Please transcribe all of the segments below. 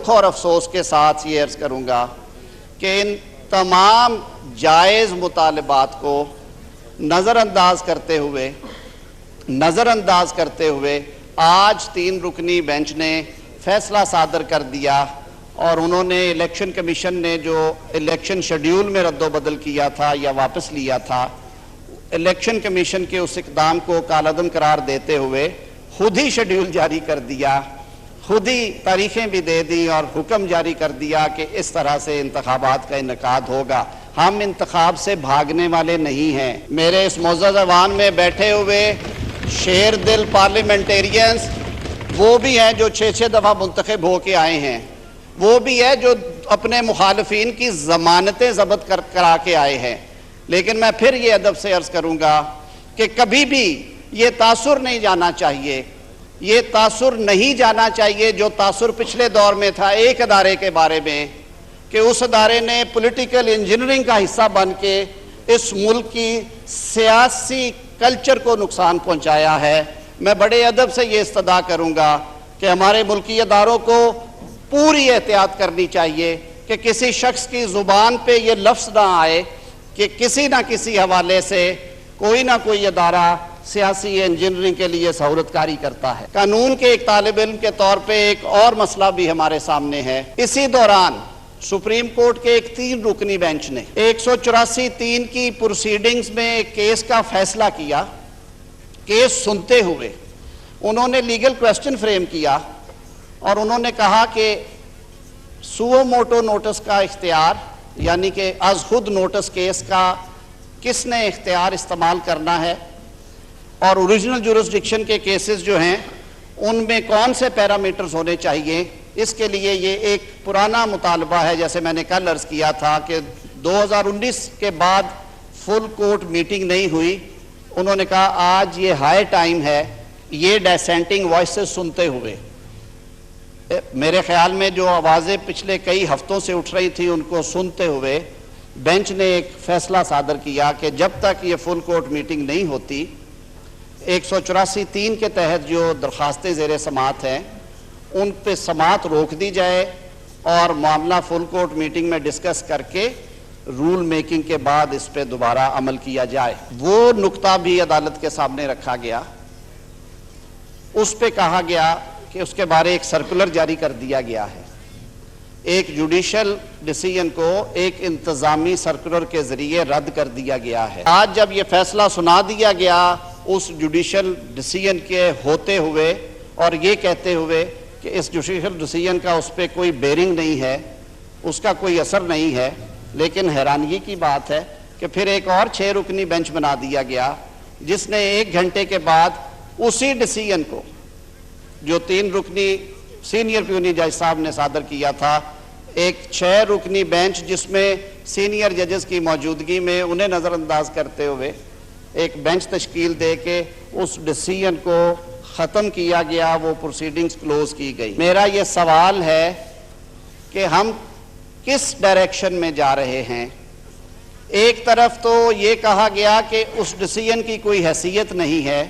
دکھ اور افسوس کے ساتھ یہ عرض کروں گا کہ ان تمام جائز مطالبات کو نظر انداز کرتے ہوئے آج 3 رکنی بینچ نے فیصلہ صادر کر دیا، اور انہوں نے الیکشن کمیشن نے جو الیکشن شیڈیول میں رد و بدل کیا تھا یا واپس لیا تھا، الیکشن کمیشن کے اس اقدام کو کالعدم قرار دیتے ہوئے خود ہی شیڈیول جاری کر دیا، خود ہی تاریخیں بھی دے دی اور حکم جاری کر دیا کہ اس طرح سے انتخابات کا انعقاد ہوگا۔ ہم انتخاب سے بھاگنے والے نہیں ہیں۔ میرے اس معزز ایوان میں بیٹھے ہوئے شیر دل پارلیمنٹیرینز وہ بھی ہیں جو 6 دفعہ منتخب ہو کے آئے ہیں، وہ بھی ہے جو اپنے مخالفین کی ضمانتیں ضبط کرا کے آئے ہیں، لیکن میں پھر یہ ادب سے عرض کروں گا کہ کبھی بھی یہ تاثر نہیں جانا چاہیے جو تاثر پچھلے دور میں تھا ایک ادارے کے بارے میں، کہ اس ادارے نے پولیٹیکل انجینئرنگ کا حصہ بن کے اس ملک کی سیاسی کلچر کو نقصان پہنچایا ہے۔ میں بڑے ادب سے یہ استدعا کروں گا کہ ہمارے ملکی اداروں کو پوری احتیاط کرنی چاہیے کہ کسی شخص کی زبان پہ یہ لفظ نہ آئے کہ کسی نہ کسی حوالے سے کوئی نہ کوئی ادارہ سیاسی انجینئرنگ کے لیے سہولت کاری کرتا ہے۔ قانون کے ایک طالب علم کے طور پہ ایک اور مسئلہ بھی ہمارے سامنے ہے۔ اسی دوران سپریم کورٹ کے ایک 3 رکنی بینچ نے 184(3) کی پروسیڈنگز میں ایک کیس کا فیصلہ کیا۔ کیس سنتے ہوئے انہوں نے لیگل کویسچن فریم کیا اور انہوں نے کہا کہ سو موٹو نوٹس کا اختیار، یعنی کہ از خود نوٹس کیس کا کس نے اختیار استعمال کرنا ہے، اور اوریجنل جورسڈکشن کے کیسز جو ہیں ان میں کون سے پیرامیٹرز ہونے چاہیے۔ اس کے لیے یہ ایک پرانا مطالبہ ہے، جیسے میں نے کل عرض کیا تھا کہ 2019 کے بعد فل کورٹ میٹنگ نہیں ہوئی۔ انہوں نے کہا آج یہ ہائی ٹائم ہے یہ ڈیسینٹنگ وائسز سنتے ہوئے، میرے خیال میں جو آوازیں پچھلے کئی ہفتوں سے اٹھ رہی تھی ان کو سنتے ہوئے بینچ نے ایک فیصلہ صادر کیا کہ جب تک یہ فل کورٹ میٹنگ نہیں ہوتی 184(3) کے تحت جو درخواستیں زیر سماعت ہیں ان پہ سماعت روک دی جائے اور معاملہ فل کورٹ میٹنگ میں ڈسکس کر کے رول میکنگ کے بعد اس پہ دوبارہ عمل کیا جائے۔ وہ نقطہ بھی عدالت کے سامنے رکھا گیا، اس پہ کہا گیا کہ اس کے بارے ایک سرکولر جاری کر دیا گیا ہے۔ ایک جوڈیشل ڈیسیژن کو ایک انتظامی سرکولر کے ذریعے رد کر دیا گیا ہے۔ آج جب یہ فیصلہ سنا دیا گیا اس جوڈیشل ڈیسیژن کے ہوتے ہوئے اور یہ کہتے ہوئے کہ اس جوڈیشل ڈیسیژن کا اس پہ کوئی بیرنگ نہیں ہے، اس کا کوئی اثر نہیں ہے، لیکن حیرانگی کی بات ہے کہ پھر ایک اور 6 رکنی بینچ بنا دیا گیا جس نے 1 گھنٹے کے بعد اسی ڈیسیژن کو جو 3 رکنی سینئر پیونی جج صاحب نے صادر کیا تھا، ایک 6 رکنی بینچ جس میں سینئر ججز کی موجودگی میں انہیں نظر انداز کرتے ہوئے ایک بینچ تشکیل دے کے اس ڈیسیژن کو ختم کیا گیا، وہ پروسیڈنگز کلوز کی گئی۔ میرا یہ سوال ہے کہ ہم کس ڈائریکشن میں جا رہے ہیں؟ ایک طرف تو یہ کہا گیا کہ اس ڈیسیژن کی کوئی حیثیت نہیں ہے،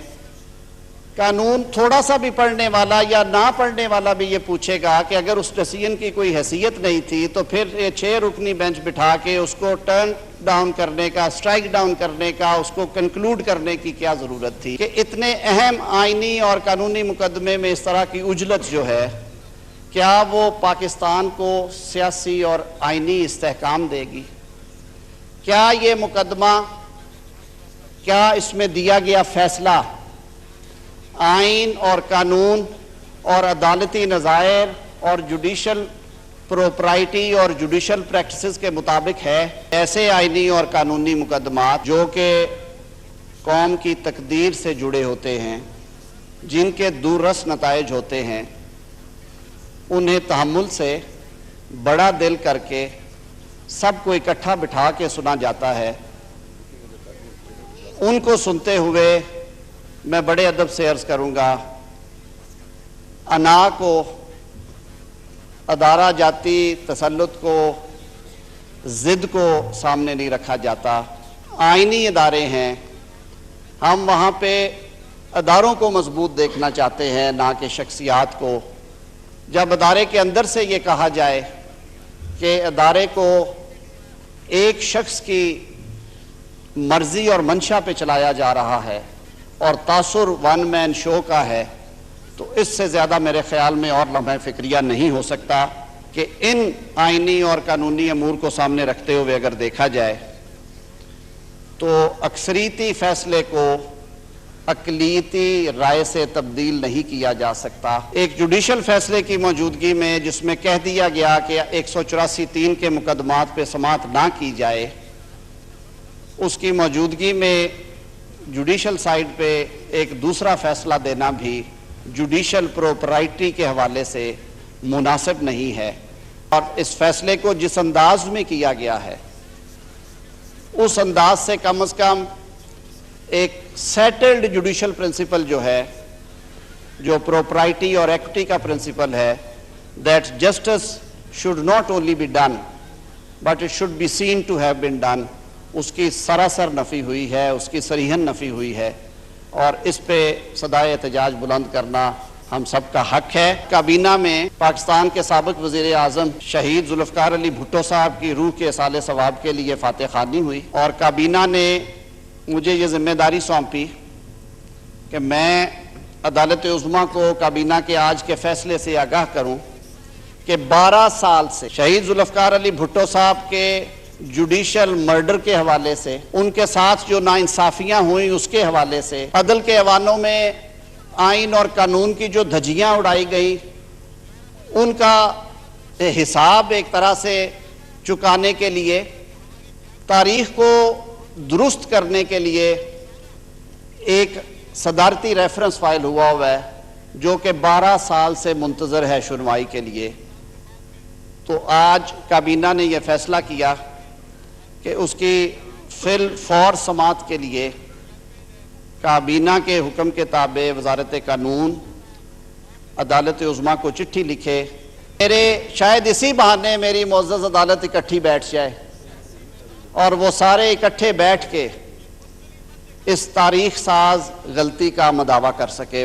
قانون تھوڑا سا بھی پڑھنے والا یا نہ پڑھنے والا بھی یہ پوچھے گا کہ اگر اس ڈیسیژن کی کوئی حیثیت نہیں تھی تو پھر یہ 6 رکنی بینچ بٹھا کے اس کو ٹرن ڈاؤن کرنے کا، اسٹرائک ڈاؤن کرنے کا، اس کو کنکلوڈ کرنے کی کیا ضرورت تھی کہ اتنے اہم آئینی اور قانونی مقدمے میں اس طرح کی عجلت جو ہے، کیا وہ پاکستان کو سیاسی اور آئینی استحکام دے گی؟ کیا یہ مقدمہ، کیا اس میں دیا گیا فیصلہ آئین اور قانون اور عدالتی نظائر اور جوڈیشل پروپرائٹی اور جوڈیشل پریکٹسز کے مطابق ہے؟ ایسے آئینی اور قانونی مقدمات جو کہ قوم کی تقدیر سے جڑے ہوتے ہیں، جن کے دوررس نتائج ہوتے ہیں، انہیں تحمل سے بڑا دل کر کے سب کو اکٹھا بٹھا کے سنا جاتا ہے۔ ان کو سنتے ہوئے میں بڑے ادب سے عرض کروں گا، انا کو، ادارہ جاتی تسلط کو، ضد کو سامنے نہیں رکھا جاتا۔ آئینی ادارے ہیں، ہم وہاں پہ اداروں کو مضبوط دیکھنا چاہتے ہیں، نہ کہ شخصیات کو۔ جب ادارے کے اندر سے یہ کہا جائے کہ ادارے کو ایک شخص کی مرضی اور منشا پہ چلایا جا رہا ہے اور تاثر ون مین شو کا ہے، تو اس سے زیادہ میرے خیال میں اور لمحہ فکریہ نہیں ہو سکتا کہ ان آئینی اور قانونی امور کو سامنے رکھتے ہوئے اگر دیکھا جائے تو اکثریتی فیصلے کو اقلیتی رائے سے تبدیل نہیں کیا جا سکتا۔ ایک جوڈیشل فیصلے کی موجودگی میں جس میں کہہ دیا گیا کہ 184(3) کے مقدمات پہ سماعت نہ کی جائے، اس کی موجودگی میں جوڈیشل سائیڈ پہ ایک دوسرا فیصلہ دینا بھی جوڈیشل پروپرائٹی کے حوالے سے مناسب نہیں ہے، اور اس فیصلے کو جس انداز میں کیا گیا ہے اس انداز سے کم از کم ایک سیٹلڈ جوڈیشل پرنسپل جو ہے، جو پروپرائٹی اور ایکوٹی کا پرنسپل ہے، that justice should not only be done but it should be seen to have been done، اس کی سراسر نفی ہوئی ہے، اس کی صریحاً نفی ہوئی ہے، اور اس پہ صدائے احتجاج بلند کرنا ہم سب کا حق ہے۔ کابینہ میں پاکستان کے سابق وزیر اعظم شہید ذوالفقار علی بھٹو صاحب کی روح کے اصالِ ثواب کے لیے فاتح خوانی ہوئی، اور کابینہ نے مجھے یہ ذمہ داری سونپی کہ میں عدالت عظمیٰ کو کابینہ کے آج کے فیصلے سے آگاہ کروں کہ 12 سال سے شہید ذوالفقار علی بھٹو صاحب کے جوڈیشل مرڈر کے حوالے سے، ان کے ساتھ جو ناانصافیاں ہوئیں اس کے حوالے سے، عدل کے ایوانوں میں آئین اور قانون کی جو دھجیاں اڑائی گئیں ان کا حساب ایک طرح سے چکانے کے لیے، تاریخ کو درست کرنے کے لیے ایک صدارتی ریفرنس فائل ہوا ہے جو کہ 12 سال سے منتظر ہے سنوائی کے لیے۔ تو آج کابینہ نے یہ فیصلہ کیا کہ اس کی فی الفور سماعت کے لیے کابینہ کے حکم کے تابع وزارت قانون عدالت عظمیٰ کو چٹھی لکھے، شاید اسی بہانے میری معزز عدالت اکٹھی بیٹھ جائے اور وہ سارے اکٹھے بیٹھ کے اس تاریخ ساز غلطی کا مداوع کر سکے۔